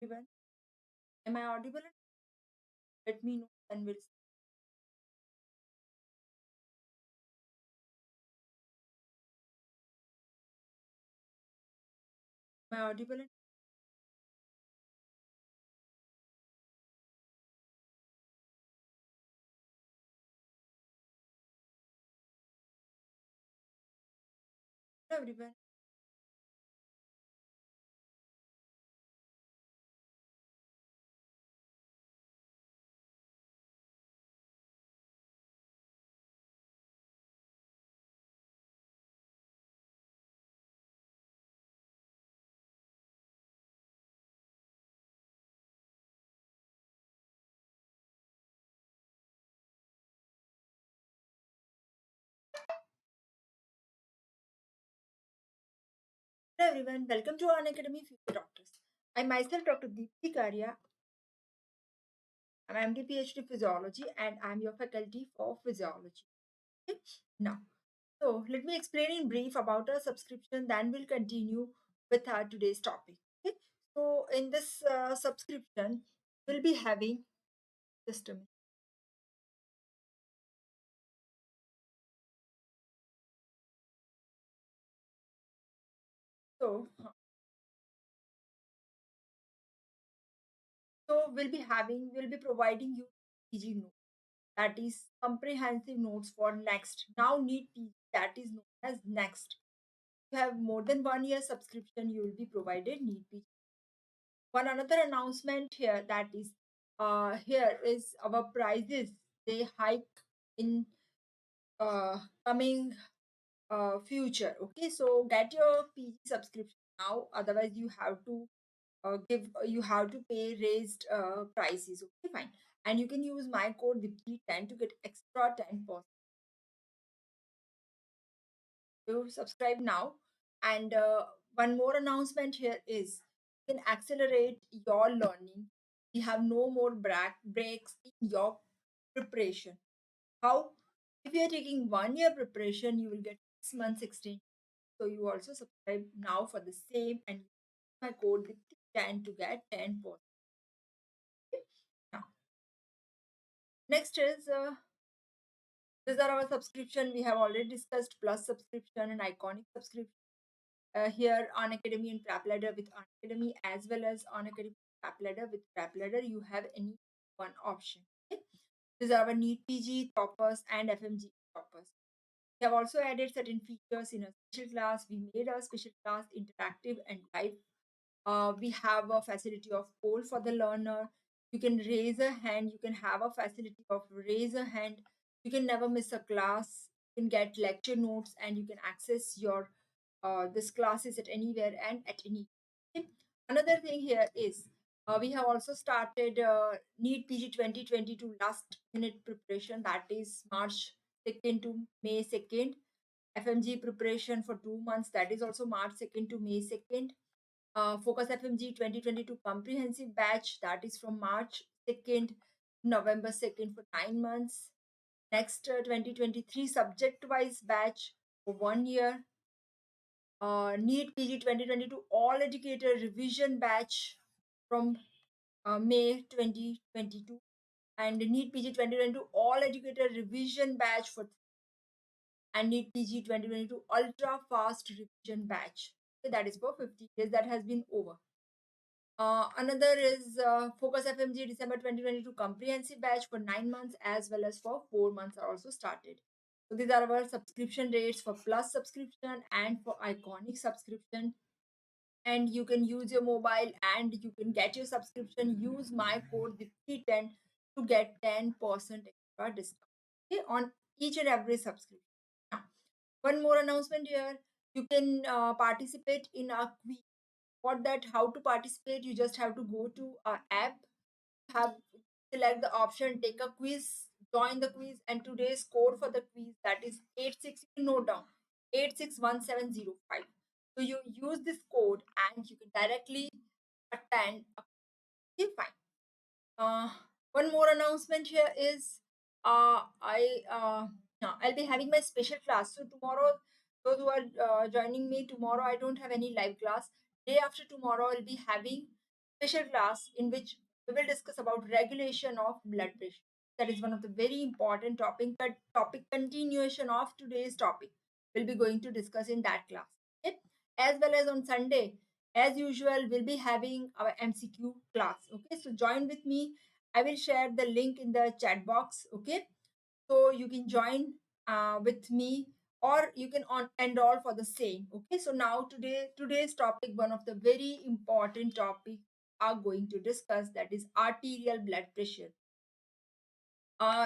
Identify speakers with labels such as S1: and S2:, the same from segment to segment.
S1: Everyone. Am I audible? Let me know and we'll am I audible? Everyone. Hello everyone. Welcome to Unacademy Future Doctors. I myself Dr. Dipti Karya. I'm MD PhD Physiology and I'm your faculty for Physiology. Okay? Now, so let me explain in brief about our subscription, then we'll continue with our today's topic. Okay? So in this subscription, we'll be having just a minute. So, we'll be providing you PG notes, that is comprehensive notes for next. Now need PG, that is known as next. If you have more than 1 year subscription, you will be provided need PG. One another announcement here, that is here is our prices. They hike in coming future. Okay, so get your PG subscription now. Otherwise, you have to pay raised prices. Okay, fine. And you can use my code DIPTI10 to get extra 10%. So subscribe now. And one more announcement here is you can accelerate your learning. You have no more breaks in your preparation. How? If you are taking 1 year preparation, you will get 6 months extension. So you also subscribe now for the same and use my code DIPTI10 to get 10%. Now, next is these are our subscription. We have already discussed plus subscription and iconic subscription. Here on Academy and Prep Ladder with Unacademy, as well as on Academy Prep Ladder with Prep Ladder, you have any one option. Okay? These are our NEET PG toppers and FMG toppers. We have also added certain features in a special class. We made our special class interactive and live. We have a facility of poll for the learner. You can raise a hand. You can have a facility of raise a hand. You can never miss a class. You can get lecture notes and you can access your this classes at anywhere and at any time. Another thing here is we have also started NEET PG 2022 last minute preparation, that is March 2nd to May 2nd. FMG preparation for 2 months, that is also March 2nd to May 2nd. Focus FMG 2022 comprehensive batch, that is from March 2nd to November 2nd for 9 months. Next 2023 subject wise batch for 1 year. NEET PG 2022 all educator revision batch from May 2022, and NEET PG 2022 all educator revision batch for, and NEET PG 2022 ultra fast revision batch. Okay, that is for 50 days, that has been over. Another is Focus FMG December 2022 comprehensive batch for 9 months, as well as for 4 months are also started. So these are our subscription rates for plus subscription and for iconic subscription. And you can use your mobile and you can get your subscription. Use my code DIPTI10 to get 10% extra discount, okay, on each and every subscription. Now, one more announcement here. You can participate in a quiz. For that, how to participate? You just have to go to our app, have select the option, take a quiz, join the quiz, and today's code for the quiz, that is 86. You can note down 861705. So you use this code and you can directly attend. Okay, fine. Uh, One more announcement here is I'll be having my special class. So tomorrow, those who are joining me tomorrow, I don't have any live class. Day after tomorrow, I'll be having special class in which we will discuss about regulation of blood pressure. That is one of the very important topic continuation of today's topic. We'll be going to discuss in that class. Okay? As well as on Sunday, as usual, we'll be having our MCQ class. Okay, so join with me. I will share the link in the chat box. Okay, so you can join with me, or you can enroll for the same. Okay, so now today's topic, one of the very important topic are going to discuss, that is arterial blood pressure.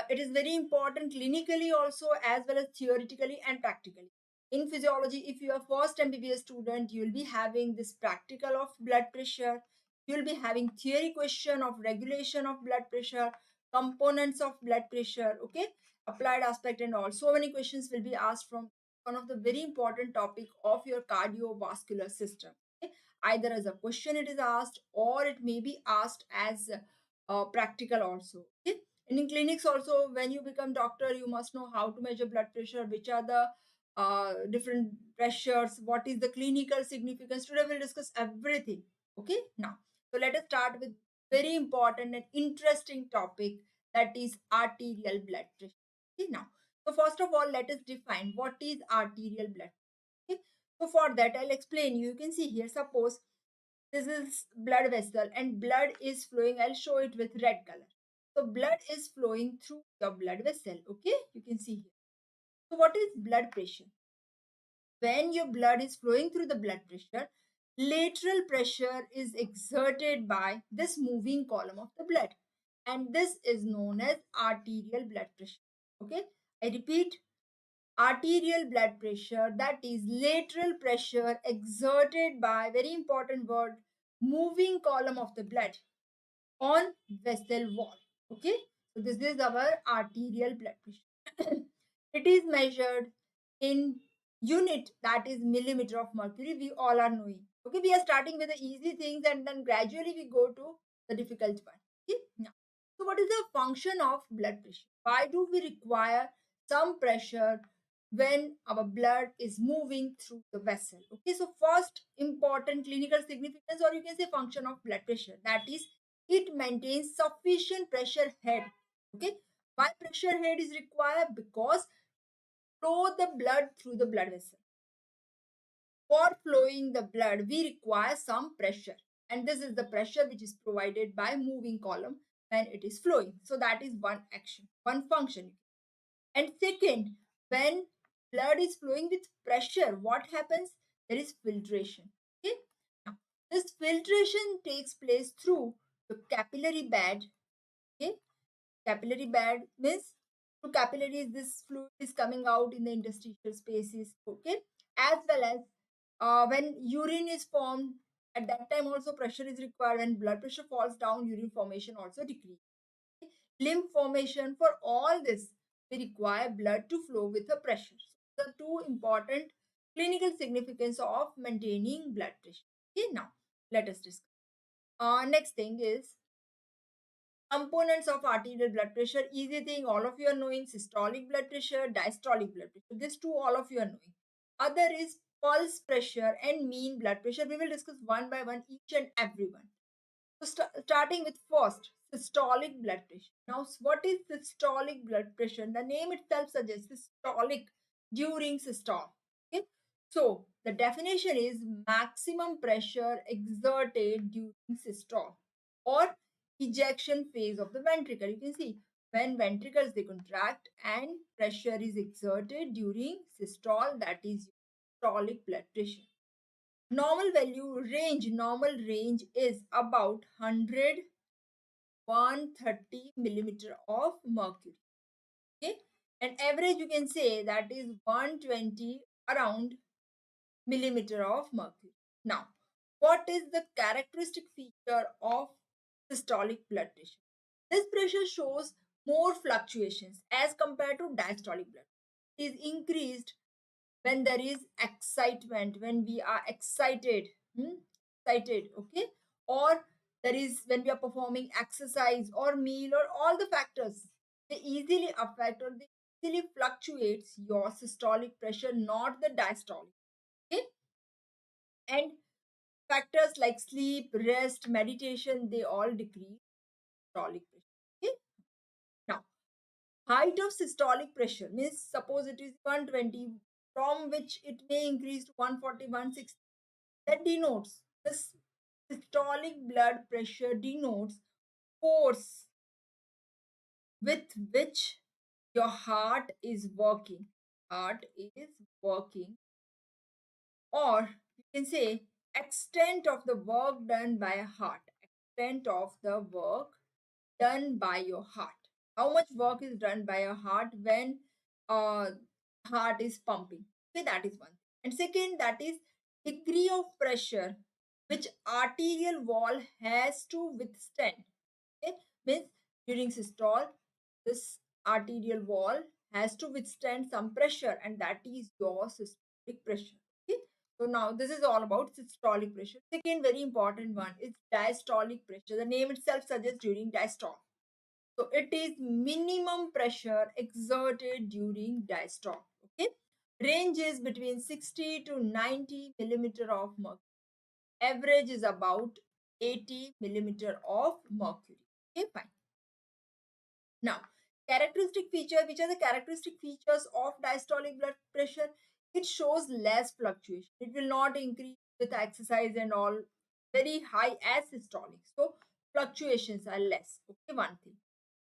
S1: It is very important clinically also, as well as theoretically and practically. In physiology, if you are first MBBS student, you will be having this practical of blood pressure. You will be having theory question of regulation of blood pressure, components of blood pressure, okay, applied aspect and all. So many questions will be asked from one of the very important topic of your cardiovascular system. Okay? Either as a question it is asked, or it may be asked as practical also. Okay? And in clinics also, when you become doctor, you must know how to measure blood pressure, which are the different pressures, what is the clinical significance. Today we'll discuss everything. Okay, now, so let us start with very important and interesting topic, that is arterial blood pressure. Okay, now, so first of all, let us define what is arterial blood pressure. Okay, so for that I'll explain you. You can see here, suppose this is blood vessel and blood is flowing. I'll show it with red color. So blood is flowing through the blood vessel. Okay, you can see here. So what is blood pressure? When your blood is flowing through the blood pressure, lateral pressure is exerted by this moving column of the blood, and this is known as arterial blood pressure. Okay, I repeat, arterial blood pressure, that is lateral pressure exerted by, very important word, moving column of the blood on vessel wall. Okay, so this is our arterial blood pressure. It is measured in unit, that is millimeter of mercury. We all are knowing. Okay, we are starting with the easy things and then gradually we go to the difficult one. Okay, now, so what is the function of blood pressure? Why do we require some pressure when our blood is moving through the vessel? Okay, so first important clinical significance, or you can say function of blood pressure, that is it maintains sufficient pressure head. Okay, why pressure head is required? Because flow the blood through the blood vessel. For flowing the blood, we require some pressure, and this is the pressure which is provided by moving column when it is flowing. So that is one action, one function. And second, when blood is flowing with pressure, what happens? There is filtration. Okay, now this filtration takes place through the capillary bed. Okay, capillary bed means through capillaries this fluid is coming out in the interstitial spaces. Okay, as well as when urine is formed, at that time also pressure is required. When blood pressure falls down, urine formation also decreases. Lymph formation, for all this we require blood to flow with a pressure. So the two important clinical significance of maintaining blood pressure. Okay, now let us discuss. Next thing is components of arterial blood pressure. Easy thing, all of you are knowing: systolic blood pressure, diastolic blood pressure. These two all of you are knowing. Other is pulse pressure and mean blood pressure. We will discuss one by one each and every one. So starting with first, systolic blood pressure. Now, what is systolic blood pressure? The name itself suggests systolic, during systole. Okay. So the definition is maximum pressure exerted during systole or ejection phase of the ventricle. You can see when ventricles they contract and pressure is exerted during systole, that is systolic blood pressure. Normal range is about 100 130 millimeter of mercury. Okay, and average you can say that is 120 around millimeter of mercury. Now, what is the characteristic feature of systolic blood pressure? This pressure shows more fluctuations as compared to diastolic blood. It is increased when there is excitement, when we are excited, excited, okay, or there is when we are performing exercise or meal, or all the factors, they easily affect or they easily fluctuates your systolic pressure, not the diastolic. Okay, and Factors like sleep, rest, meditation, they all decrease systolic pressure. Okay? Now, height of systolic pressure means suppose it is 120, from which it may increase to 140, 160. That denotes this systolic blood pressure denotes force with which your heart is working. Heart is working, or you can say extent of the work done by a heart. Extent of the work done by your heart. How much work is done by a heart when uh, heart is pumping. Okay, that is one. And second, that is degree of pressure which arterial wall has to withstand. Okay, means during systole, this arterial wall has to withstand some pressure, and that is your systolic pressure. Okay, so now this is all about systolic pressure. Second, very important one is diastolic pressure. The name itself suggests during diastole. So it is minimum pressure exerted during diastole. Okay, range is between 60 to 90 millimeter of mercury. Average is about 80 millimeter of mercury. Okay, fine. Now, characteristic feature, which are the characteristic features of diastolic blood pressure? It shows less fluctuation. It will not increase with exercise and all, very high as systolic. So, fluctuations are less. Okay, one thing.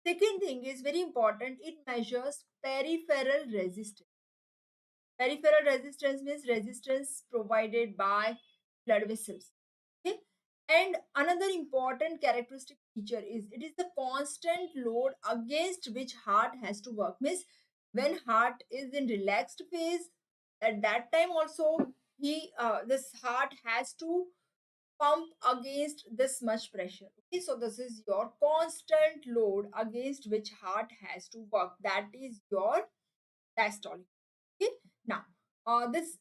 S1: Second thing is very important, it measures peripheral resistance. Peripheral resistance means resistance provided by blood vessels. Okay. And another important characteristic feature is it is the constant load against which heart has to work. Means when heart is in relaxed phase, at that time also this heart has to pump against this much pressure. Okay, so this is your constant load against which heart has to work. That is your diastolic. Okay, now this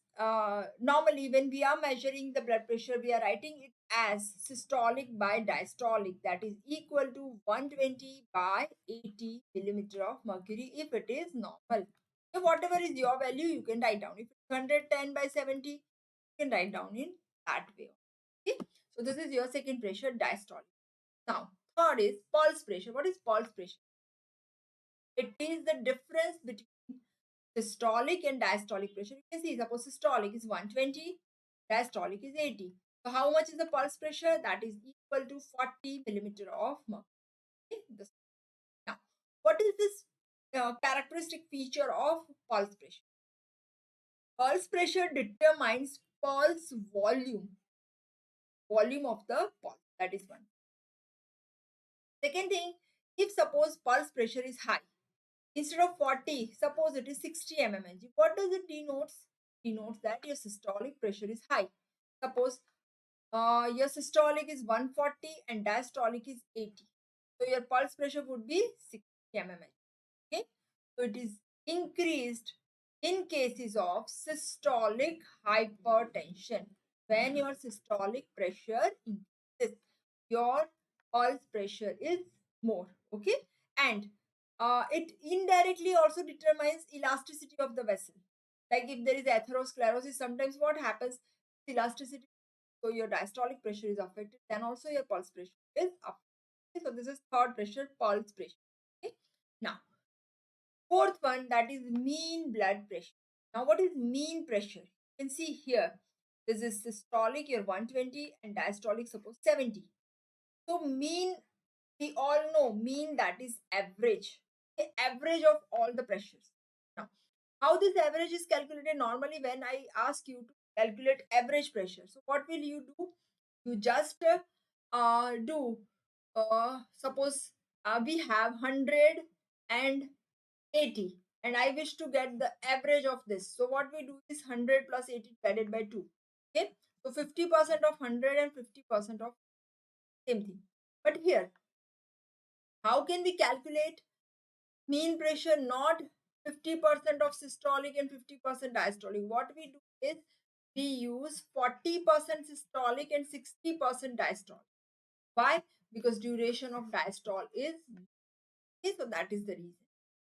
S1: normally when we are measuring the blood pressure, we are writing it as systolic by diastolic, that is equal to 120 by 80 millimeter of mercury if it is normal. So whatever is your value, you can write down. If it's 110 by 70, you can write down in that way. Okay, so this is your second pressure, diastolic. Now third is pulse pressure. What is pulse pressure? It is the difference between systolic and diastolic pressure. You can see, suppose systolic is 120, diastolic is 80. So how much is the pulse pressure? That is equal to 40 millimeter of mercury. Okay, now, what is this characteristic feature of pulse pressure? Pulse pressure determines pulse volume of the pulse. That is one. Second thing, if suppose pulse pressure is high, instead of 40, suppose it is 60 mmHg. What does it denotes? Denotes that your systolic pressure is high. Suppose your systolic is 140 and diastolic is 80. So your pulse pressure would be 60 mmHg. Okay. So it is increased in cases of systolic hypertension. When your systolic pressure increases, your pulse pressure is more. Okay. And it indirectly also determines elasticity of the vessel. Like if there is atherosclerosis, sometimes what happens? Elasticity. So your diastolic pressure is affected. Then also your pulse pressure is up. Okay, so this is third pressure, pulse pressure. Okay. Now, fourth one, that is mean blood pressure. Now, what is mean pressure? You can see here. This is systolic, your 120, and diastolic, suppose 70. So mean, we all know mean, that is average. The average of all the pressures. Now, how this average is calculated? Normally, when I ask you to calculate average pressure, so what will you do? You just do, suppose we have 100 and 80, and I wish to get the average of this. So what we do is 100 plus 80 divided by 2. Okay, so 50% of 100 and 50% of same thing. But here, how can we calculate mean pressure? Not 50% of systolic and 50% diastolic. What we do is we use 40% systolic and 60% diastolic. Why? Because duration of diastole is okay, so that is the reason.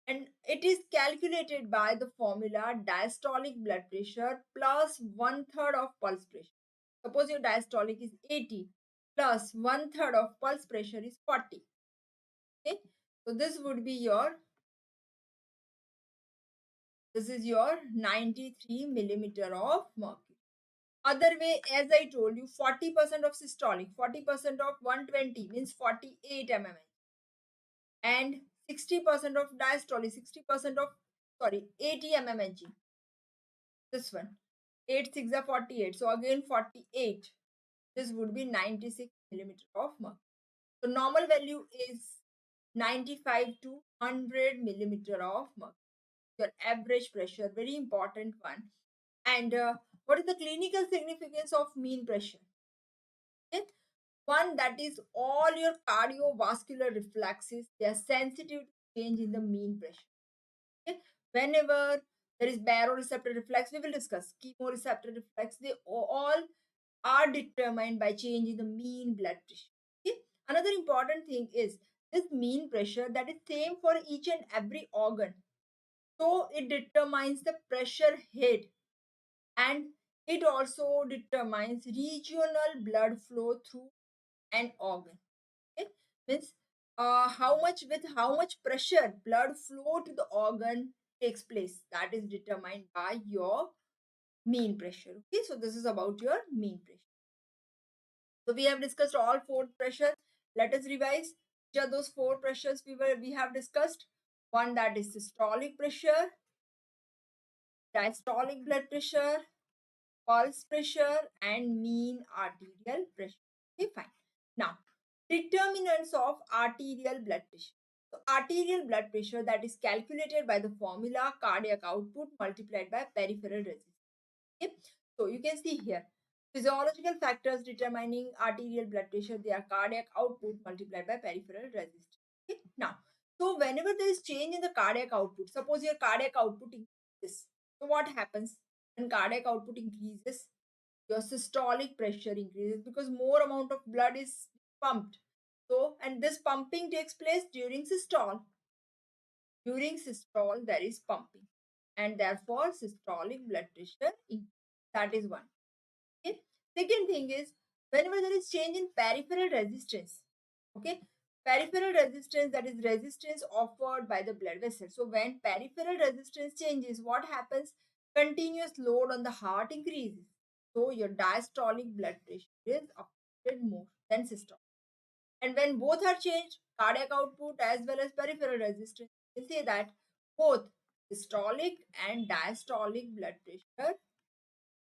S1: And it is calculated by the formula diastolic blood pressure plus one third of pulse pressure. Suppose your diastolic is 80 plus 1/3 of pulse pressure is 40. Okay, so this would be your, this is your 93 millimeter of mercury. Other way, as I told you, 40% of systolic, 40% of 120 means 48 mm, and 60% of diastolic, 60% of, sorry, 80 mmHg. This one, 8 6 are 48. So again 48. This would be 96 millimeter of mercury. So normal value is 95 to 100 millimeter of mercury. Your average pressure, very important one. And what is the clinical significance of mean pressure? Okay? One, that is all your cardiovascular reflexes, they are sensitive to change in the mean pressure. Okay? Whenever there is baroreceptor reflex, we will discuss chemoreceptor reflex, they all are determined by change in the mean blood pressure. Okay? Another important thing is this mean pressure that is same for each and every organ. So it determines the pressure head, and it also determines regional blood flow through an organ. Okay? Means how much pressure blood flow to the organ takes place. That is determined by your mean pressure. Okay, so this is about your mean pressure. So we have discussed all four pressures. Let us revise. Which are those four pressures we have discussed? One, that is systolic pressure, diastolic blood pressure, pulse pressure, and mean arterial pressure. Okay, fine. Now, determinants of arterial blood pressure. So, arterial blood pressure, that is calculated by the formula cardiac output multiplied by peripheral resistance. Okay, so you can see here physiological factors determining arterial blood pressure, they are cardiac output multiplied by peripheral resistance. Okay, now, so whenever there is change in the cardiac output, suppose your cardiac output increases, so what happens when cardiac output increases? Your systolic pressure increases because more amount of blood is pumped. So, and this pumping takes place during systole. During systole, there is pumping, and therefore systolic blood pressure increases. That is one. Okay. Second thing is whenever there is change in peripheral resistance. Okay. Peripheral resistance, that is resistance offered by the blood vessel. So when peripheral resistance changes, what happens? Continuous load on the heart increases. So your diastolic blood pressure is affected more than systolic. And when both are changed, cardiac output as well as peripheral resistance, we say that both systolic and diastolic blood pressure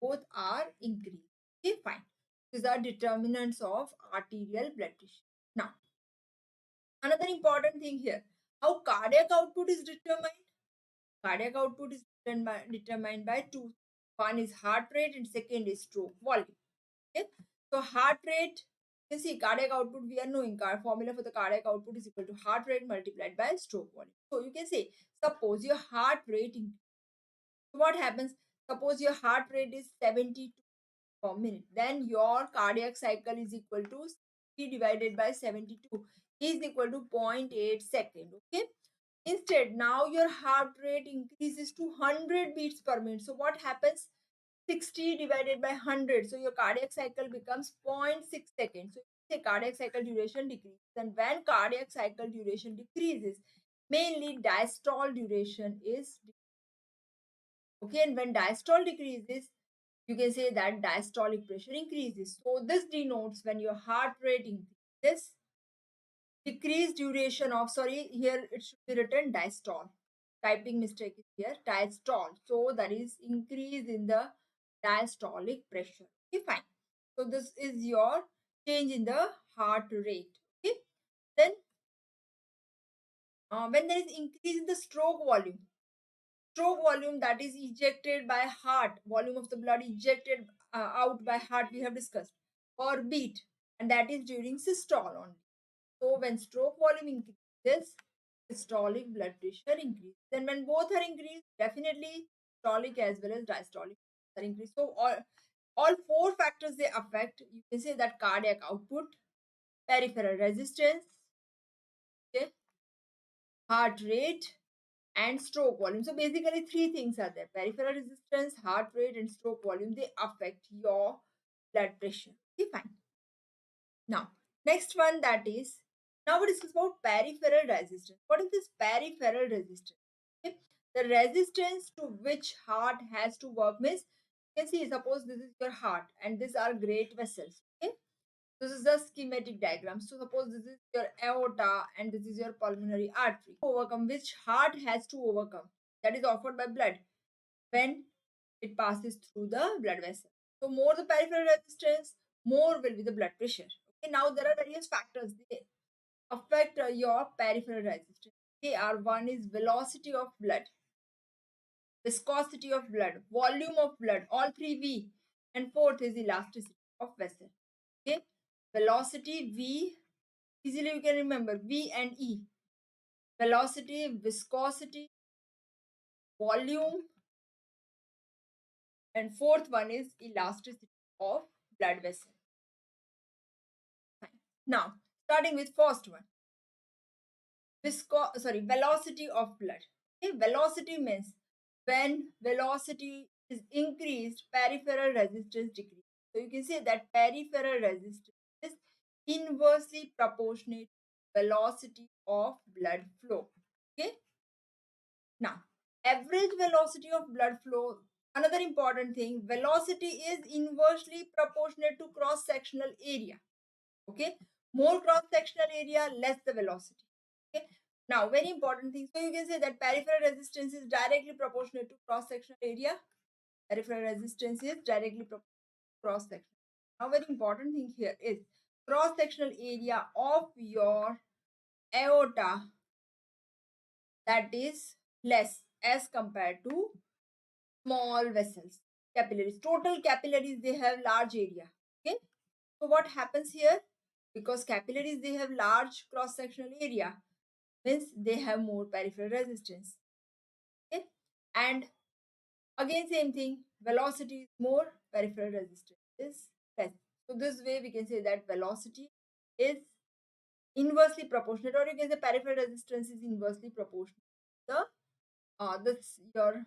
S1: both are increased. Okay, fine. These are determinants of arterial blood pressure. Now, another important thing here, how cardiac output is determined. Cardiac output is determined by two. One is heart rate and second is stroke volume. Okay, so heart rate, you see cardiac output, we are knowing formula for the cardiac output is equal to heart rate multiplied by stroke volume. So you can say, suppose your heart rate increases. So what happens? Suppose your heart rate is 72 per minute, then your cardiac cycle is equal to 60 divided by 72 is equal to 0.8 second. Okay, instead now your heart rate increases to 100 beats per minute. So what happens? 60 divided by 100, so your cardiac cycle becomes 0.6 seconds. So the cardiac cycle duration decreases, and when cardiac cycle duration decreases, mainly diastole duration is okay, and when diastole decreases, you can say that diastolic pressure increases. So this denotes when your heart rate increases, decreased duration of, sorry, here it should be written diastole. Typing mistake is here, diastole. So that is increase in the diastolic pressure. Okay, fine. So this is your change in the heart rate. Okay. Then when there is increase in the stroke volume, that is ejected by heart, volume of the blood ejected out by heart, we have discussed, or beat, and that is during systole only. So when stroke volume increases, systolic blood pressure increases. Then when both are increased, definitely systolic as well as diastolic are increased. So all four factors they affect. You can say that cardiac output, peripheral resistance, okay, heart rate, and stroke volume. So basically three things are there: peripheral resistance, heart rate, and stroke volume. They affect your blood pressure. Okay, fine. Now, next one, that is, now we discuss about peripheral resistance. What is this peripheral resistance? Okay. The resistance to which heart has to work means, you can see, suppose this is your heart and these are great vessels. Okay. This is the schematic diagram. So suppose this is your aorta and this is your pulmonary artery. Overcome which heart has to overcome, that is offered by blood when it passes through the blood vessel. So more the peripheral resistance, more will be the blood pressure. Okay, now there are various factors they affect your peripheral resistance. Okay, one is velocity of blood, viscosity of blood, volume of blood, all three V, and fourth is elasticity of vessel. Okay, velocity V, easily you can remember V and E. Velocity, viscosity, volume, and fourth one is elasticity of blood vessel. Fine. Now, starting with first one, velocity of blood. Okay, velocity means when velocity is increased, peripheral resistance decreases. So you can say that peripheral resistance is inversely proportionate to velocity of blood flow. Okay. Now, average velocity of blood flow. Another important thing, velocity is inversely proportionate to cross-sectional area. Okay, more cross-sectional area, less the velocity. Okay, now very important thing. So you can say that peripheral resistance is directly proportional to cross-sectional area. Peripheral resistance is directly proportional to cross-section. Now very important thing here is cross-sectional area of your aorta, that is less as compared to small vessels, capillaries. Total capillaries, they have large area. Okay, so what happens here? Because capillaries, they have large cross-sectional area, means they have more peripheral resistance. Okay, and again same thing, velocity is more, peripheral resistance is less. So this way we can say that velocity is inversely proportionate, or you can say peripheral resistance is inversely proportional to the this your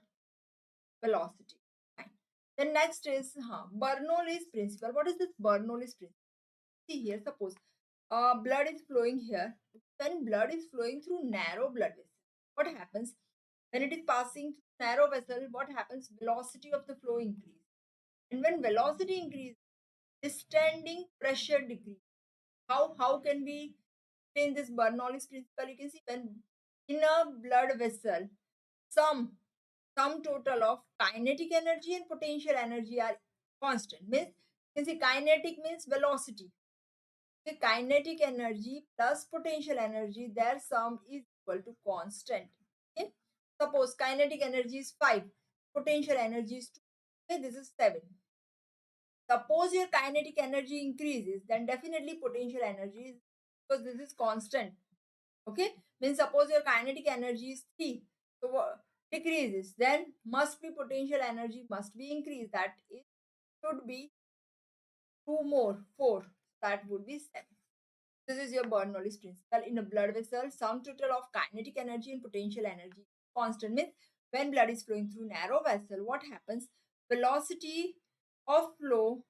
S1: velocity. Fine. Then next is Bernoulli's principle. What is this Bernoulli's principle? See here, suppose blood is flowing here. When blood is flowing through narrow blood vessel, what happens? When it is passing through narrow vessel, what happens? Velocity of the flow increase. And when velocity increase, distending pressure decrease. How can we explain this Bernoulli's principle? You can see when in a blood vessel, some sum total of kinetic energy and potential energy are constant. Means you can see kinetic means velocity. The kinetic energy plus potential energy, their sum is equal to constant. Okay, suppose kinetic energy is 5, potential energy is 2. Okay, this is 7. Suppose your kinetic energy increases, then definitely potential energy is, because this is constant. Okay, means suppose your kinetic energy is 3, so decreases, then must be potential energy must be increased, that it should be 2 more, 4, that would be 7. This is your Bernoulli's principle. In a blood vessel, sum total of kinetic energy and potential energy constant. Means when blood is flowing through narrow vessel, what happens? Velocity of flow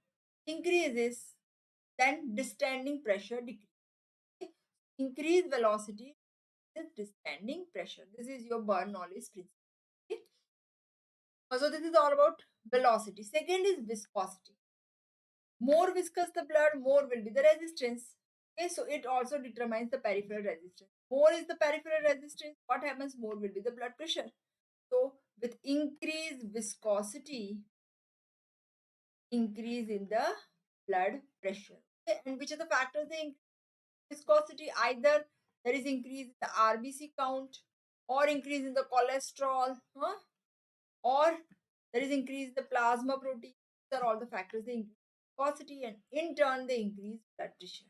S1: increases, then distending pressure decreases. Increase velocity is distending pressure. This is your Bernoulli's principle. Okay? So this is all about velocity. Second is viscosity. More viscous the blood, more will be the resistance. Okay, so it also determines the peripheral resistance. More is the peripheral resistance, what happens? More will be the blood pressure. So with increased viscosity, increase in the blood pressure. Okay, and which are the factors they increase viscosity? Either there is increase in the RBC count, or increase in the cholesterol, or there is increase in the plasma protein. These are all the factors they increase viscosity, and in turn they increase blood pressure.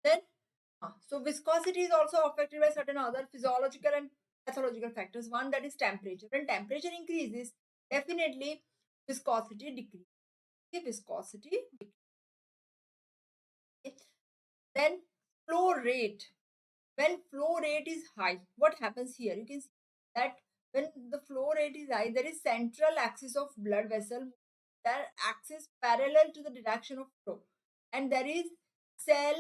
S1: Then, so viscosity is also affected by certain other physiological and pathological factors. One, that is temperature. When temperature increases, definitely viscosity decreases. Viscosity decreases. Then flow rate. When flow rate is high, what happens here? You can see that when the flow rate is high, there is central axis of blood vessel. their axis parallel to the direction of flow, and there is cell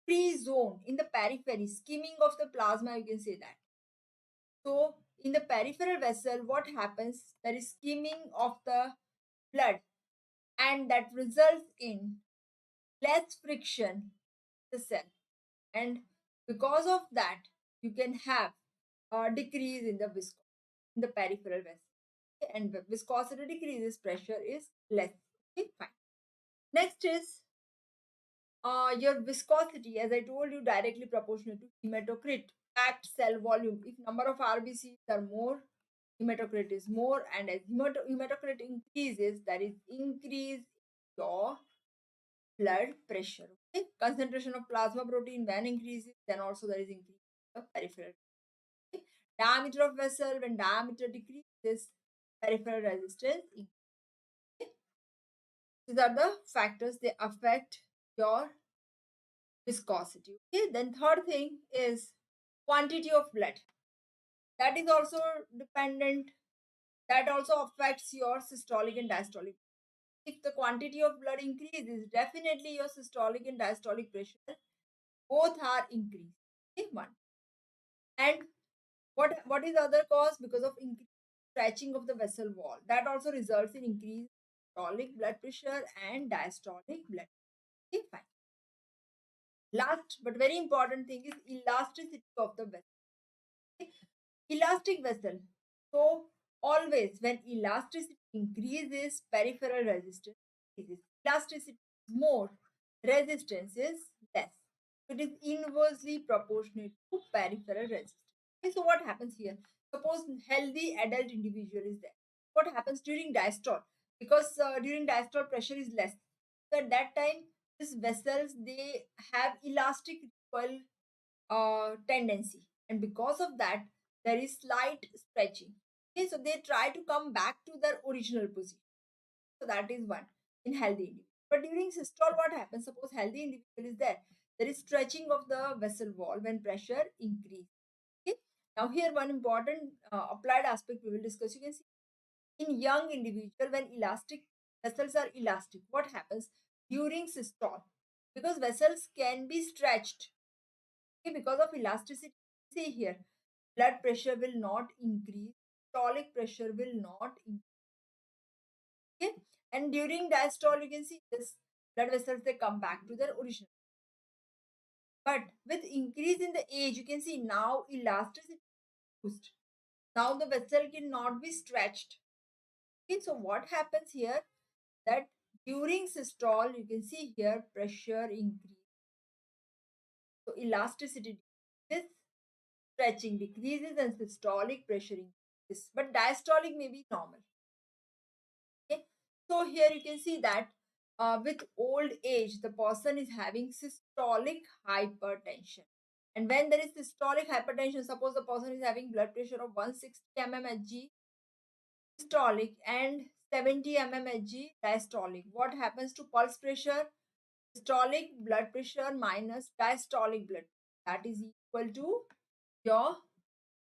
S1: free zone in the periphery, skimming of the plasma, you can say that. So in the peripheral vessel, what happens? There is skimming of the blood, and that results in less friction in the cell, and because of that you can have a decrease in the viscosity in the peripheral vessel. Okay, and viscosity decreases, pressure is less. Okay, fine. Next is your viscosity, as I told you, directly proportional to hematocrit, packed cell volume. If number of RBCs are more, hematocrit is more, and as hematocrit increases, there is increase in your blood pressure. Okay, concentration of plasma protein when increases, then also there is increase in the peripheral. Okay? Diameter of vessel, when diameter decreases, peripheral resistance increases. Okay? These are the factors, they affect your viscosity. Okay, then third thing is quantity of blood. That is also dependent, that also affects your systolic and diastolic. If the quantity of blood increases, definitely your systolic and diastolic pressure both are increased. Okay, one. And what is the other cause? Because of increased stretching of the vessel wall, that also results in increased systolic blood pressure and diastolic blood. Okay, fine. Last but very important thing is elasticity of the vessel. Okay? Elastic vessel. So always when elasticity increases, peripheral resistance increases. Elasticity is more, resistance is less. It is inversely proportional to peripheral resistance. Okay, so what happens here? Suppose healthy adult individual is there. What happens during diastole? Because during diastole pressure is less. So at that time, these vessels, they have elastic recoil tendency, and because of that there is slight stretching. Okay, so they try to come back to their original position. So that is one in healthy individual. But during systole, what happens? Suppose healthy individual is there is stretching of the vessel wall when pressure increase. Okay, now here one important applied aspect we will discuss. You can see in young individual, when elastic vessels are elastic, what happens during systole? Because vessels can be stretched. Okay, because of elasticity, see here, blood pressure will not increase, systolic pressure will not increase. Okay, and during diastole, you can see this blood vessels, they come back to their original. But with increase in the age, you can see now elasticity boost. Now the vessel cannot be stretched. Okay, so what happens here? That during systole, you can see here pressure increase. So elasticity decreases, stretching decreases, and systolic pressure increases. But diastolic may be normal. Okay, so here you can see that with old age, the person is having systolic hypertension. And when there is systolic hypertension, suppose the person is having blood pressure of 160 mmHg systolic and 70 mmHg diastolic. What happens to pulse pressure? Systolic blood pressure minus diastolic blood, that is equal to your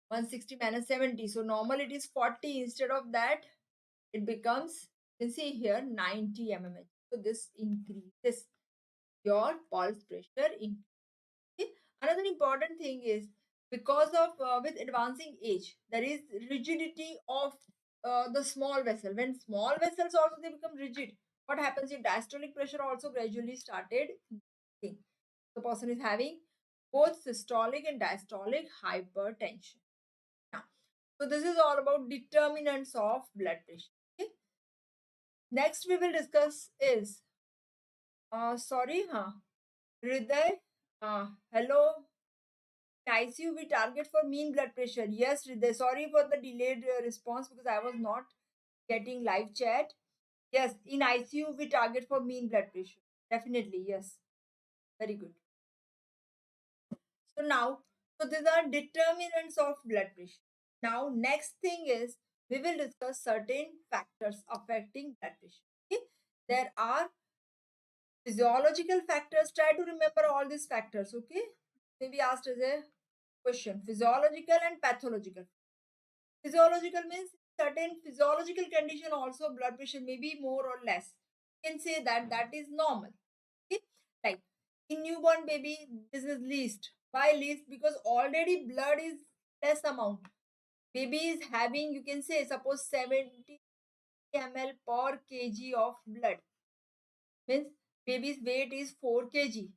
S1: 160 minus 70. So normal it is 40. Instead of that, it becomes, you can see here, 90 mmHg. So this increases your pulse pressure. Okay? Another important thing is, because of with advancing age, there is rigidity of the small vessel. When small vessels also they become rigid, what happens? Your diastolic pressure also gradually started increasing. The person is having both systolic and diastolic hypertension. Now, so this is all about determinants of blood pressure. Okay? Next we will discuss is sorry, Hriday, hello. ICU we target for mean blood pressure. Yes, Hriday, sorry for the delayed response because I was not getting live chat. Yes, in ICU we target for mean blood pressure. Definitely, yes. Very good. So now, so these are determinants of blood pressure. Now, next thing is we will discuss certain factors affecting blood pressure. Okay? There are physiological factors. Try to remember all these factors. Okay? Maybe asked as a question. Physiological and pathological. Physiological means certain physiological condition also blood pressure may be more or less. You can say that that is normal. Okay? Like in newborn baby, this is least. Why least? Because already blood is less amount. Baby is having, you can say, suppose 70 ml per kg of blood. Means baby's weight is 4 kg.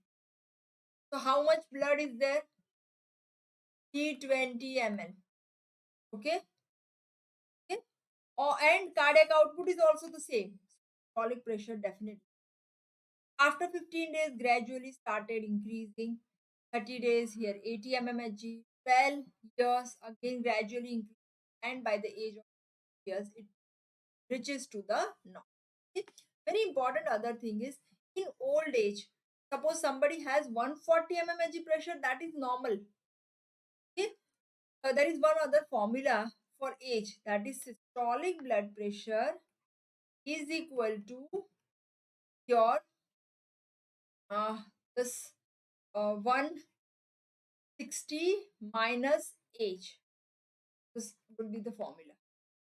S1: So how much blood is there? 320 ml. Okay? Okay? Oh, and cardiac output is also the same. Systolic pressure definitely. After 15 days, gradually started increasing. 30 days here, 80 mmHg. 12 years, again gradually increasing. And by the age of years, it reaches to the norm. Okay? Very important other thing is in old age, suppose somebody has 140 mmHg pressure, that is normal. Okay? There is one other formula for age, that is systolic blood pressure is equal to your this 160 minus age. This will be the formula.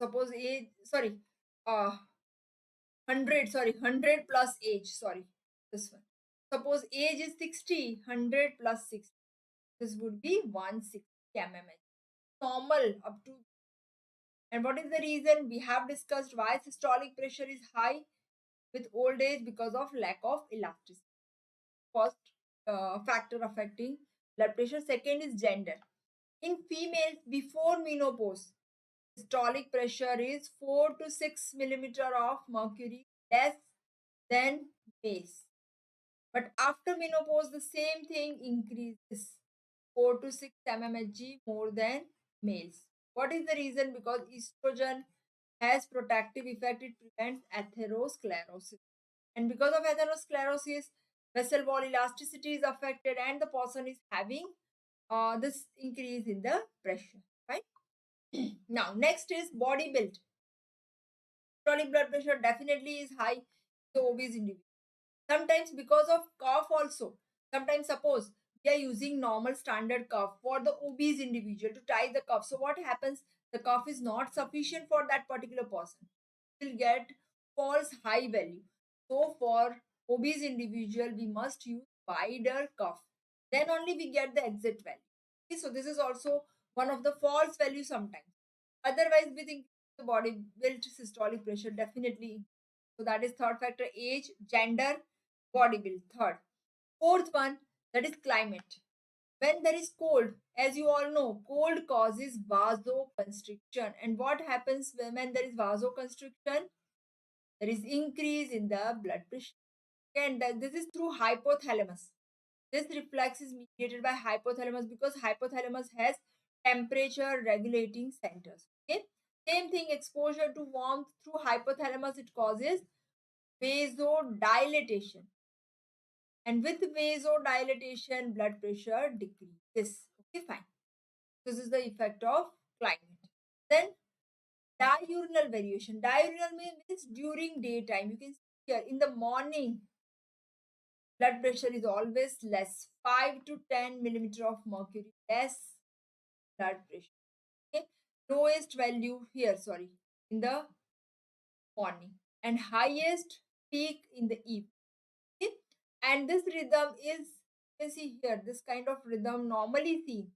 S1: Suppose age, sorry, 100, sorry, 100 plus age, sorry, this one. Suppose age is 60, 100 plus 60. This would be 160 mmHg. Normal up to. And what is the reason? We have discussed why systolic pressure is high with old age because of lack of elasticity. First factor affecting blood pressure. Second is gender. In females before menopause, systolic pressure is 4 to 6 millimeter of mercury less than males. But after menopause, the same thing increases 4 to 6 mmHg more than males. What is the reason? Because estrogen has protective effect. It prevents atherosclerosis. And because of atherosclerosis, vessel wall elasticity is affected and the person is having this increase in the pressure. Right? Now, next is body build. Systolic blood pressure definitely is high in the obese individual. Sometimes because of cough also. Sometimes suppose we are using normal standard cuff for the obese individual to tie the cuff. So what happens? The cuff is not sufficient for that particular person. Will get false high value. So for obese individual, we must use wider cuff. Then only we get the exact value. Okay, so this is also one of the false value sometimes. Otherwise, we think the body built systolic pressure definitely. So that is third factor: age, gender, body build. Third. Fourth one, that is climate. When there is cold, as you all know, cold causes vasoconstriction. And what happens when there is vasoconstriction? There is increase in the blood pressure. And this is through hypothalamus. This reflex is mediated by hypothalamus because hypothalamus has temperature regulating centers. Okay. Same thing, exposure to warmth through hypothalamus, it causes vasodilatation. And with vasodilatation, blood pressure decreases. Okay, fine. This is the effect of climate. Then diurnal variation. Diurnal means during daytime. You can see here in the morning, blood pressure is always less, 5 to 10 millimeter of mercury less blood pressure. Okay, lowest value here, sorry, in the morning and highest peak in the evening. Okay? And this rhythm is, you can see here, this kind of rhythm normally seen.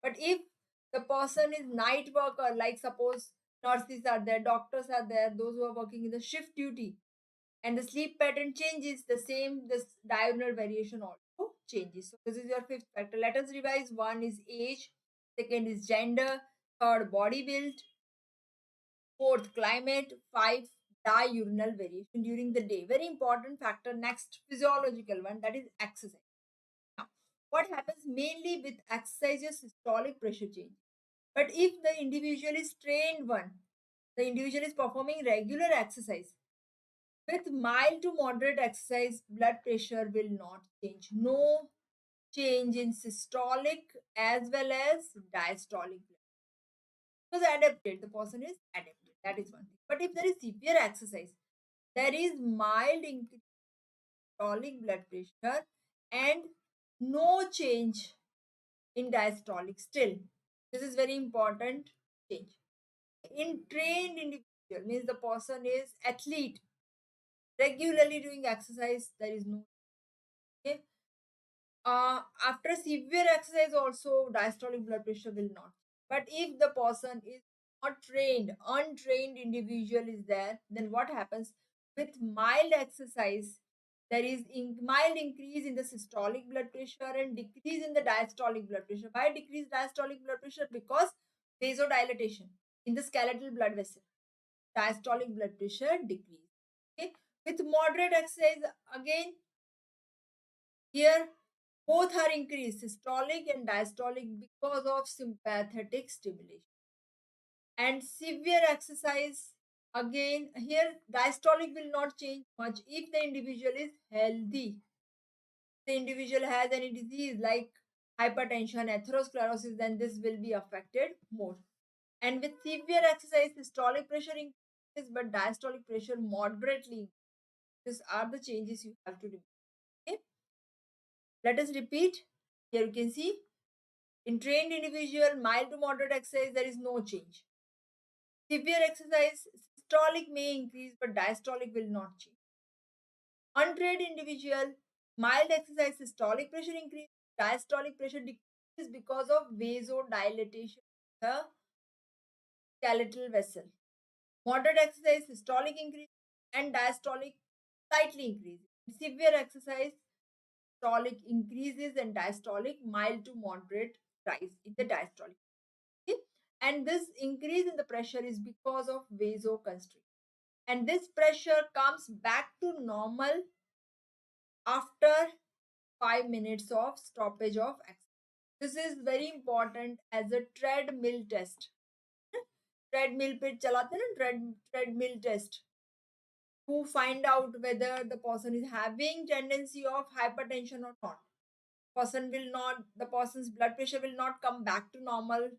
S1: But if the person is night worker, like suppose nurses are there, doctors are there, those who are working in the shift duty, and the sleep pattern changes, the same, this diurnal variation also changes. So this is your fifth factor. Let us revise. One is age, second is gender, third body build, fourth climate, five diurnal variation during the day. Very important factor. Next physiological one, that is exercise. Now, what happens mainly with exercise is systolic pressure change. But if the individual is trained one, the individual is performing regular exercise, with mild to moderate exercise, blood pressure will not change. No change in systolic as well as diastolic. Because adapted, the person is adapted. That is one thing. But if there is severe exercise, there is mild increase in systolic blood pressure and no change in diastolic still. This is very important change. In trained individual means the person is athlete, regularly doing exercise, there is no. Okay. After severe exercise also diastolic blood pressure will not. But if the person is not trained, untrained individual is there, then what happens? With mild exercise, there is mild increase in the systolic blood pressure and decrease in the diastolic blood pressure. Why decrease diastolic blood pressure? Because vasodilatation in the skeletal blood vessel, diastolic blood pressure decrease. Okay. With moderate exercise, again here both are increased, systolic and diastolic, because of sympathetic stimulation. And severe exercise, again here diastolic will not change much if the individual is healthy. The individual has any disease like hypertension, atherosclerosis, then this will be affected more. And with severe exercise, systolic pressure increases, but diastolic pressure moderately. These are the changes you have to do. Okay? Let us repeat. Here you can see in trained individual, mild to moderate exercise, there is no change. Severe exercise, systolic may increase, but diastolic will not change. Untrained individual, mild exercise, systolic pressure increase, diastolic pressure decreases because of vasodilatation of the skeletal vessel. Moderate exercise, systolic increase, and diastolic slightly increases. Severe exercise, systolic increases and diastolic mild to moderate rise in the diastolic. Okay? And this increase in the pressure is because of vasoconstriction. And this pressure comes back to normal after 5 minutes of stoppage of exercise. This is very important as a treadmill test. Treadmill पे चलाते हैं ना, treadmill test to find out whether the person is having tendency of hypertension or not. Person will not, the person's blood pressure will not come back to normal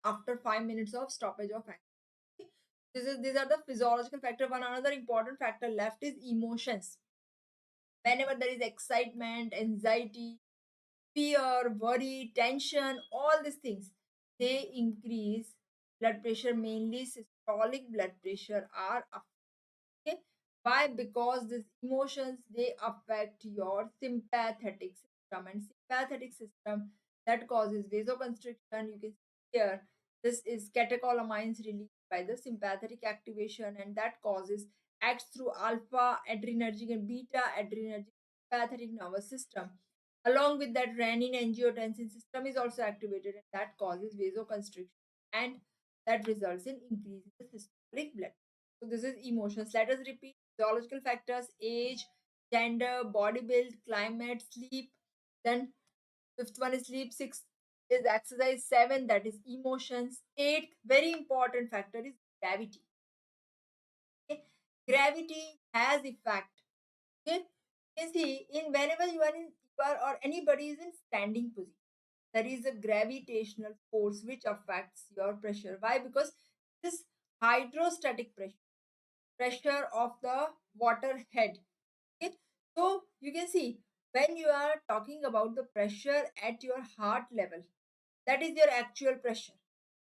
S1: after 5 minutes of stoppage of activity. These are the physiological factor. One another important factor left is emotions. Whenever there is excitement, anxiety, fear, worry, tension, all these things, they increase blood pressure. Mainly systolic blood pressure are affected. Okay? Why? Because these emotions, they affect your sympathetic system, and sympathetic system that causes vasoconstriction. You can see here, this is catecholamines released by the sympathetic activation, and that causes acts through alpha adrenergic and beta adrenergic sympathetic nervous system. Along with that, renin angiotensin system is also activated, and that causes vasoconstriction, and that results in increase in the systolic blood. So this is emotions. Let us repeat: physiological factors, age, gender, body build, climate, sleep. Then fifth one is sleep. Sixth is exercise. Seven, that is emotions. Eighth, very important factor is gravity. Okay? Gravity has effect. Okay? You can see in whenever you are or anybody is in standing position, there is a gravitational force which affects your pressure. Why? Because this hydrostatic pressure of the water head. Okay, so you can see when you are talking about the pressure at your heart level, that is your actual pressure.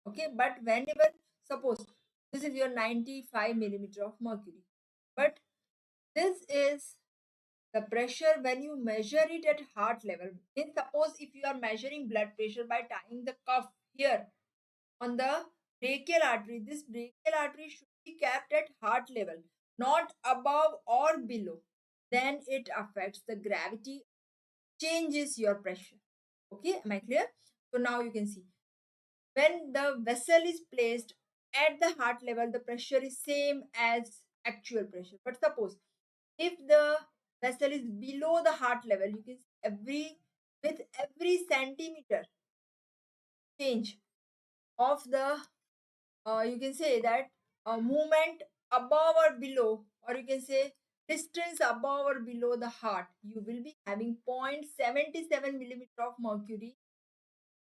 S1: Okay, but whenever, suppose this is your 95 millimeter of mercury, but this is the pressure when you measure it at heart level. Then suppose if you are measuring blood pressure by tying the cuff here on the brachial artery, this brachial artery should be kept at heart level, not above or below. Then it affects the gravity, changes your pressure. Okay, am I clear? So now you can see when the vessel is placed at the heart level, the pressure is same as actual pressure. But suppose if the vessel is below the heart level, you can see every centimeter change of the you can say that movement above or below, or you can say distance above or below the heart, you will be having 0.77 millimeter of mercury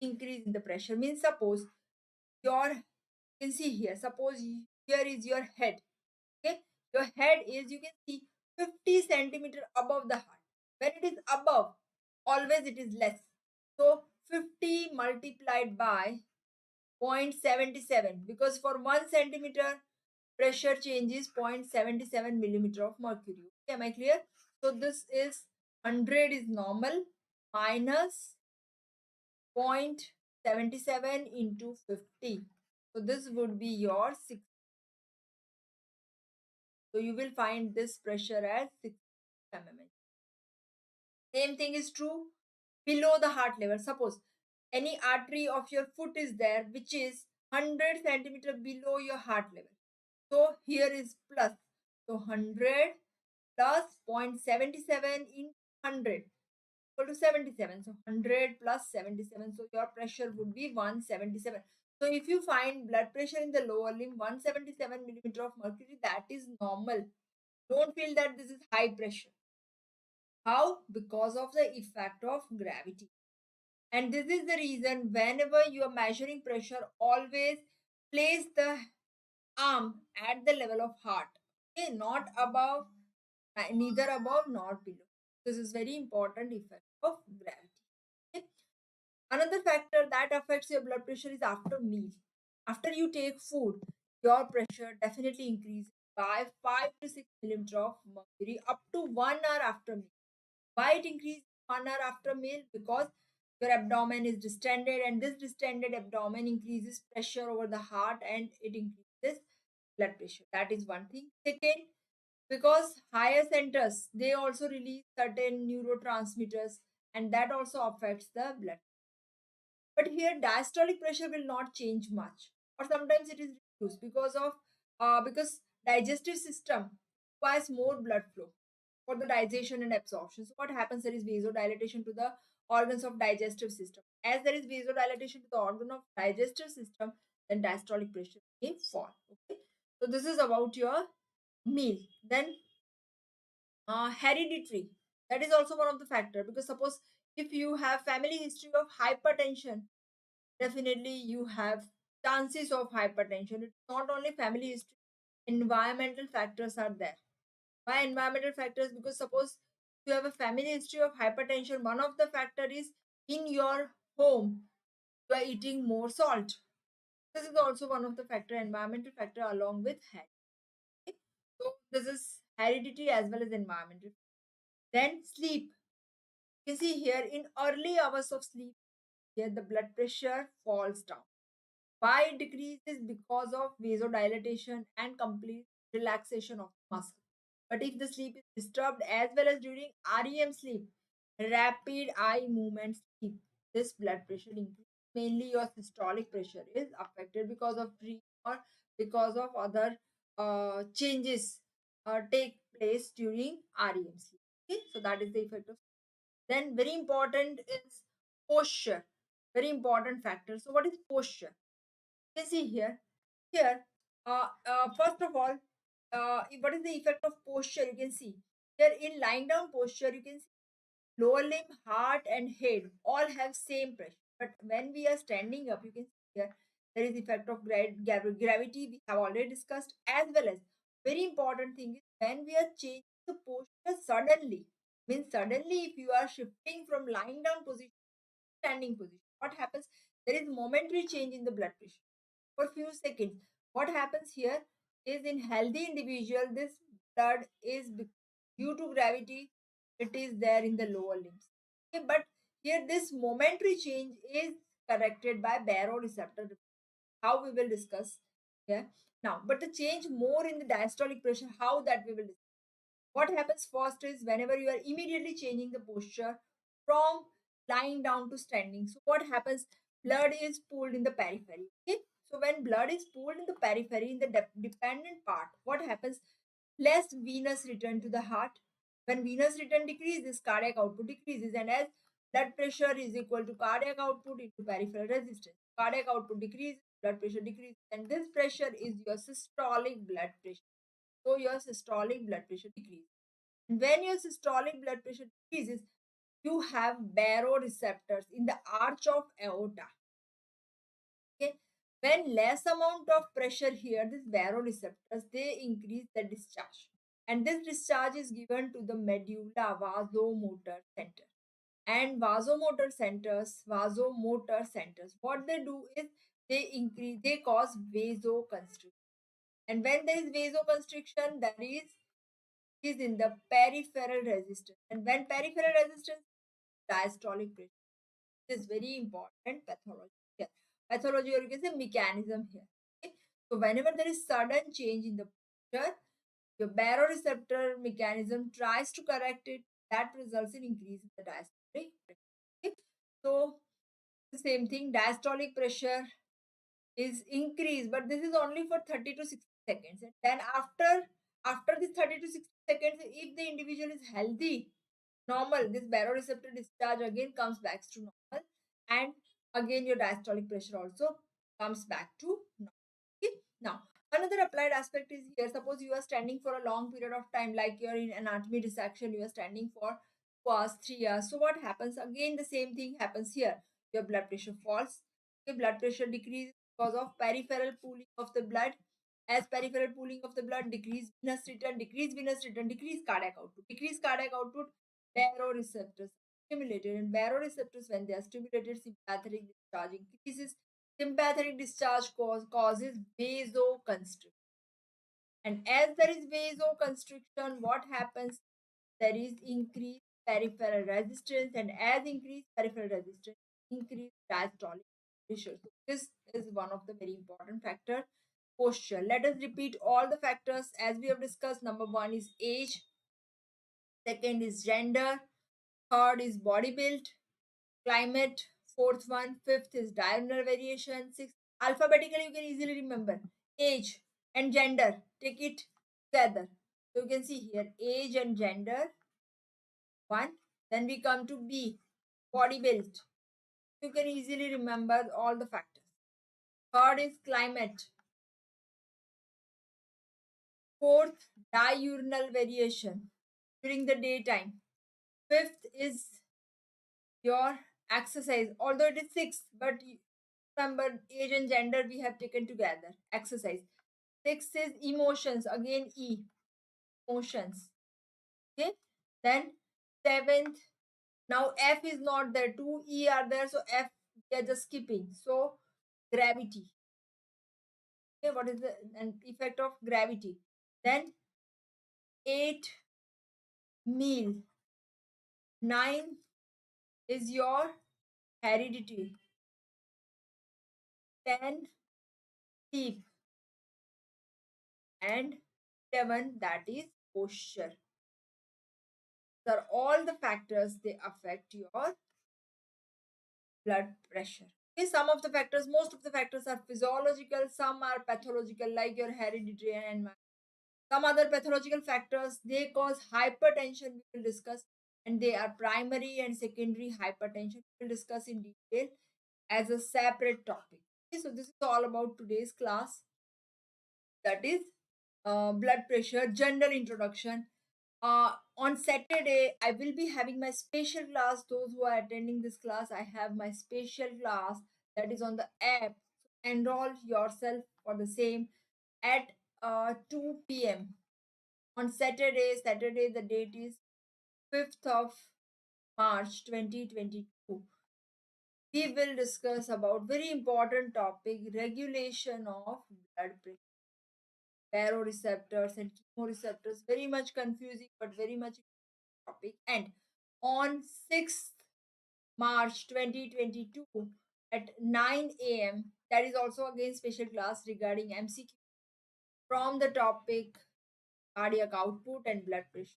S1: increase in the pressure. Means suppose your, you can see here, suppose here is your head. Okay, your head is, you can see, 50 centimeter above the heart. When it is above, always it is less. So 50 multiplied by 0.77, because for 1 centimeter pressure change is 0.77 millimeter of mercury. Okay, am I clear? So this is 100 is normal minus 0.77 into 50. So this would be your 6. So you will find this pressure as 6 mm. Same thing is true below the heart level. Suppose any artery of your foot is there which is 100 centimeter below your heart level. So here is plus. So 100 plus 0.77 in 100 equal to 77. So 100 plus 77. So your pressure would be 177. So if you find blood pressure in the lower limb 177 millimeter of mercury, that is normal. Don't feel that this is high pressure. How? Because of the effect of gravity. And this is the reason whenever you are measuring pressure, always place the arm at the level of heart. Okay, not above, neither above nor below. This is very important effect of gravity. Okay. Another factor that affects your blood pressure is after meal. After you take food, your pressure definitely increases by 5 to 6 millimeter of mercury up to 1 hour after meal. Why it increases 1 hour after meal? Because your abdomen is distended, and this distended abdomen increases pressure over the heart and it increases blood pressure. That is one thing. Second, because higher centers they also release certain neurotransmitters, and that also affects the blood. But here diastolic pressure will not change much, or sometimes it is reduced because digestive system requires more blood flow for the digestion and absorption. So what happens? There is vasodilatation to the organs of digestive system. As there is vasodilatation to the organ of digestive system, then diastolic pressure may fall. Okay, so this is about your meal. Then hereditary, that is also one of the factor, because suppose if you have family history of hypertension, definitely you have chances of hypertension. It's not only family history, environmental factors are there. Why environmental factors? Because suppose you have a family history of hypertension, one of the factor is in your home you are eating more salt. This is also one of the factor, environmental factor, along with health. Okay? So this is heredity as well as environmental. Then sleep. You see here in early hours of sleep, here the blood pressure falls down. Why it decreases? Because of vasodilatation and complete relaxation of muscle. But if the sleep is disturbed as well as during REM sleep, rapid eye movement sleep, this blood pressure increases. Mainly your systolic pressure is affected because of dream or because of other changes take place during REM sleep. Okay, so that is the effect of. Then very important is posture. Very important factor. So what is posture? You can see here. Here, first of all, what is the effect of posture? You can see here in lying down posture. You can see lower limb, heart, and head all have same pressure. But when we are standing up, you can see here there is effect of gravity. We have already discussed, as well as very important thing is when we are changing the posture suddenly. Means suddenly, if you are shifting from lying down position to standing position, what happens? There is momentary change in the blood pressure for few seconds. What happens here is in healthy individual, this blood is due to gravity, it is there in the lower limbs. Okay, but here this momentary change is corrected by baroreceptor, how we will discuss. Yeah. Now, but the change more in the diastolic pressure, how that we will discuss. What happens first is whenever you are immediately changing the posture from lying down to standing. So what happens? Blood is pooled in the periphery. Okay. So when blood is pooled in the periphery, in the dependent part, what happens? Less venous return to the heart. When venous return decreases, cardiac output decreases, and as blood pressure is equal to cardiac output into peripheral resistance. Cardiac output decreases, blood pressure decreases, and this pressure is your systolic blood pressure. So your systolic blood pressure decreases. When your systolic blood pressure decreases, you have baroreceptors in the arch of aorta. Okay. When less amount of pressure here, these baroreceptors, they increase the discharge. And this discharge is given to the medulla vasomotor center. And vasomotor centers, what they do is they cause vasoconstriction. And when there is vasoconstriction, there is in the peripheral resistance. And when peripheral resistance, diastolic pressure. Is very important pathology here. Pathology, or you can say mechanism here. Okay? So whenever there is sudden change in the pressure, your baroreceptor mechanism tries to correct it. That results in increase in the diastolic pressure. Okay? So the same thing, diastolic pressure is increased, but this is only for 30 to 60 seconds. And then after this 30 to 60 seconds, if the individual is healthy, normal, this baroreceptor discharge again comes back to normal, and again your diastolic pressure also comes back to normal. Okay? Now, another applied aspect is here. Suppose you are standing for a long period of time, like you're in anatomy dissection, you are standing for 2 hours, 3 hours. So what happens? Again, the same thing happens here. Your blood pressure falls. Okay, blood pressure decreases because of peripheral pooling of the blood. As peripheral pooling of the blood, decrease venous return, decrease cardiac output. Decrease cardiac output, baroreceptors stimulated, and baroreceptors, when they are stimulated, sympathetic discharge increases. Sympathetic discharge causes vasoconstriction. And as there is vasoconstriction, what happens? There is increased peripheral resistance, and as increased peripheral resistance, increased diastolic pressure. So this is one of the very important factor. Posture. Let us repeat all the factors as we have discussed. Number one is age. Second is gender. Third is body build, climate. Fourth one. Fifth is diurnal variation. Sixth, alphabetically you can easily remember. Age and gender. Take it together. So you can see here age and gender. One. Then we come to B, body build. You can easily remember all the factors. Third is climate. Fourth, diurnal variation during the daytime. Fifth is your exercise, although it is sixth, but remember age and gender we have taken together. Exercise. Sixth is emotions, again E, emotions. Okay. Then seventh, now F is not there, two E are there, so F we are just skipping. So gravity. Okay, what is the effect of gravity? Then 8, meal. 9 is your heredity. 10, sleep. And 11, that is posture. These are all the factors they affect your blood pressure. Okay, some of the factors, most of the factors are physiological, some are pathological, like your hereditary and some other pathological factors. They cause hypertension, we will discuss, and they are primary and secondary hypertension. We will discuss in detail as a separate topic. Okay, so this is all about today's class. That is blood pressure, general introduction. On Saturday, I will be having my special class. Those who are attending this class, I have my special class that is on the app. Enroll yourself for the same at 2 p.m. on Saturday. Saturday, the date is 5th of March 2022. We will discuss about very important topic, regulation of blood pressure, baroreceptors and chemoreceptors. Very much confusing, but very much topic. And on 6th March 2022 at 9 a.m., that is also again special class regarding MCQ from the topic cardiac output and blood pressure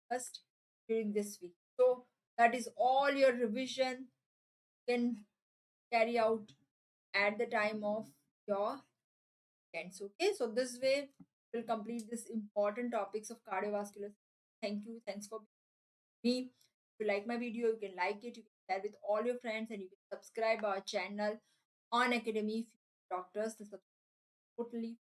S1: first during this week. So that is all your revision can carry out at the time of your weekends. Okay, so this way we'll complete this important topics of cardiovascular. Thank you. Thanks for being me. If you like my video, you can like it, you can share with all your friends, and you can subscribe our channel Unacademy Doctors. The totally